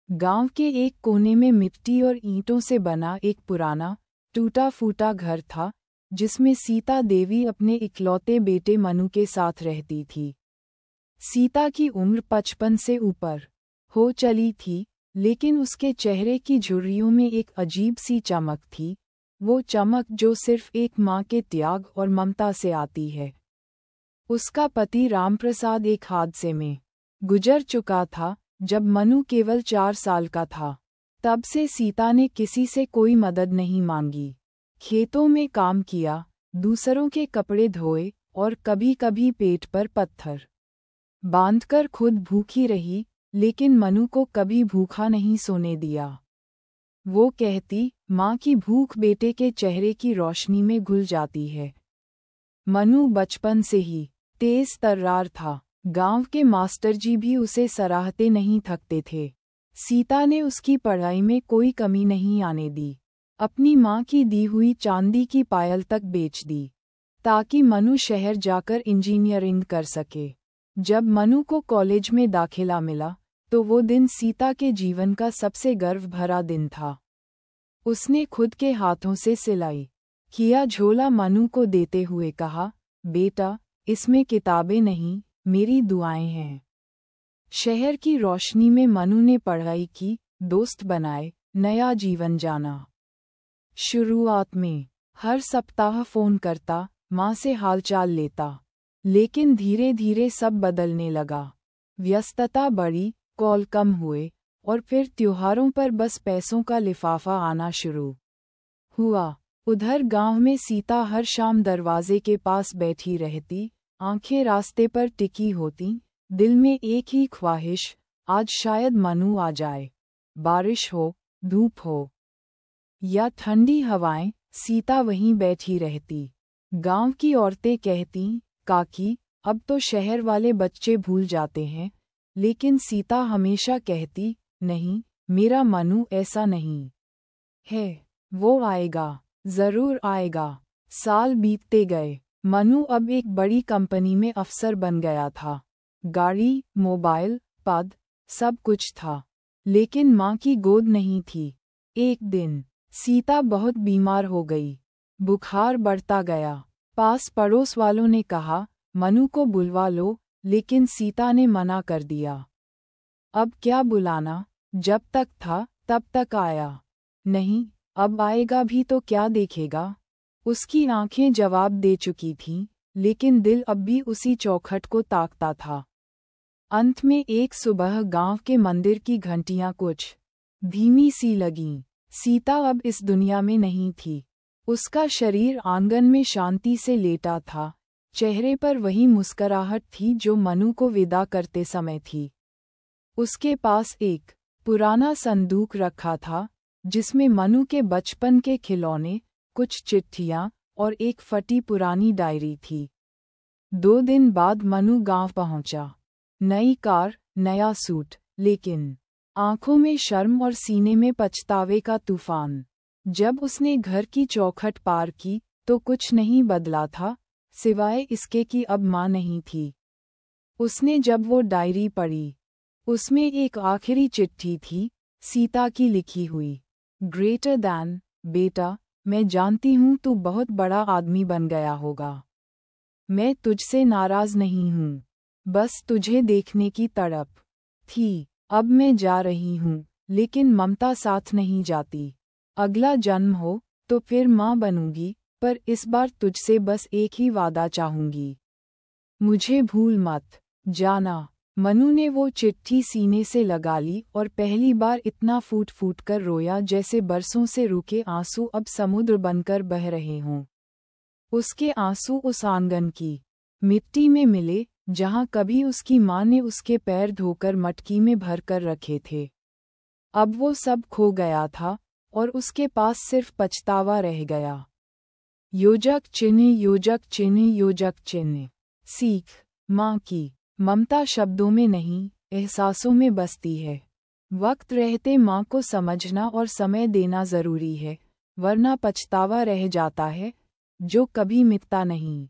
गांव के एक कोने में मिट्टी और ईंटों से बना एक पुराना, टूटा-फूटा घर था, जिसमें सीता देवी अपने इकलौते बेटे मनु के साथ रहती थी। सीता की उम्र 55 से ऊपर हो चली थी, लेकिन उसके चेहरे की झुर्रियों में एक अजीब सी चमक थी, वो चमक जो सिर्फ एक माँ के त्याग और ममता से आती है। उसका पति रामप्रसाद एक हादसे में गुजर चुका था, जब मनु केवल 4 साल का था। तब से सीता ने किसी से कोई मदद नहीं मांगी। खेतों में काम किया, दूसरों के कपड़े धोए और कभी-कभी पेट पर पत्थर बांधकर खुद भूखी रही, लेकिन मनु को कभी भूखा नहीं सोने दिया। वो कहती, माँ की भूख बेटे के चेहरे की रोशनी में घुल जाती है। मनु बचपन से ही तेज तर्रार था। गांव के मास्टर जी भी उसे सराहते नहीं थकते थे। सीता ने उसकी पढ़ाई में कोई कमी नहीं आने दी। अपनी माँ की दी हुई चांदी की पायल तक बेच दी, ताकि मनु शहर जाकर इंजीनियरिंग कर सके। जब मनु को कॉलेज में दाखिला मिला, तो वो दिन सीता के जीवन का सबसे गर्व भरा दिन था। उसने खुद के हाथों से सिलाई किया झोला मनु को देते हुए कहा, बेटा, इसमें किताबें नहीं, मेरी दुआएं हैं। शहर की रोशनी में मनु ने पढ़ाई की, दोस्त बनाए, नया जीवन जाना। शुरुआत में हर सप्ताह फोन करता, माँ से हालचाल लेता, लेकिन धीरे धीरे सब बदलने लगा। व्यस्तता बढ़ी, कॉल कम हुए, और फिर त्योहारों पर बस पैसों का लिफाफा आना शुरू हुआ। उधर गांव में सीता हर शाम दरवाजे के पास बैठी रहती, आंखें रास्ते पर टिकी होती, दिल में एक ही ख्वाहिश, आज शायद मनु आ जाए। बारिश हो, धूप हो या ठंडी हवाएं, सीता वहीं बैठी रहती। गांव की औरतें कहती, काकी, अब तो शहर वाले बच्चे भूल जाते हैं, लेकिन सीता हमेशा कहती, नहीं, मेरा मनु ऐसा नहीं है, वो आएगा, जरूर आएगा। साल बीतते गए। मनु अब एक बड़ी कंपनी में अफसर बन गया था। गाड़ी, मोबाइल, पद, सब कुछ था, लेकिन माँ की गोद नहीं थी। एक दिन सीता बहुत बीमार हो गई। बुखार बढ़ता गया। पास पड़ोस वालों ने कहा, मनु को बुलवा लो, लेकिन सीता ने मना कर दिया। अब क्या बुलाना, जब तक था तब तक आया। नहीं, अब आएगा भी तो क्या देखेगा। उसकी आंखें जवाब दे चुकी थीं, लेकिन दिल अब भी उसी चौखट को ताकता था। अंत में एक सुबह गांव के मंदिर की घंटियां कुछ धीमी सी लगीं। सीता अब इस दुनिया में नहीं थी। उसका शरीर आंगन में शांति से लेटा था, चेहरे पर वही मुस्कुराहट थी जो मनु को विदा करते समय थी। उसके पास एक पुराना संदूक रखा था, जिसमें मनु के बचपन के खिलौने, कुछ चिट्ठियां और एक फटी पुरानी डायरी थी। 2 दिन बाद मनु गांव पहुंचा। नई कार, नया सूट, लेकिन आंखों में शर्म और सीने में पछतावे का तूफान। जब उसने घर की चौखट पार की, तो कुछ नहीं बदला था, सिवाय इसके कि अब माँ नहीं थी। उसने जब वो डायरी पढ़ी, उसमें एक आखिरी चिट्ठी थी, सीता की लिखी हुई। ग्रेटर दैन, बेटा, मैं जानती हूँ तू बहुत बड़ा आदमी बन गया होगा। मैं तुझसे नाराज नहीं हूँ, बस तुझे देखने की तड़प थी। अब मैं जा रही हूँ, लेकिन ममता साथ नहीं जाती। अगला जन्म हो तो फिर माँ बनूंगी, पर इस बार तुझसे बस एक ही वादा चाहूंगी, मुझे भूल मत जाना। मनु ने वो चिट्ठी सीने से लगा ली और पहली बार इतना फूट फूट कर रोया जैसे बरसों से रुके आंसू अब समुद्र बनकर बह रहे हों। उसके आंसू उस आंगन की मिट्टी में मिले, जहाँ कभी उसकी माँ ने उसके पैर धोकर मटकी में भरकर रखे थे। अब वो सब खो गया था, और उसके पास सिर्फ पछतावा रह गया। योजक चिन्ह, योजक चिन्ह, योजक चिन्ह। सीख, माँ की ममता शब्दों में नहीं, एहसासों में बसती है। वक्त रहते माँ को समझना और समय देना जरूरी है, वरना पछतावा रह जाता है, जो कभी मिटता नहीं।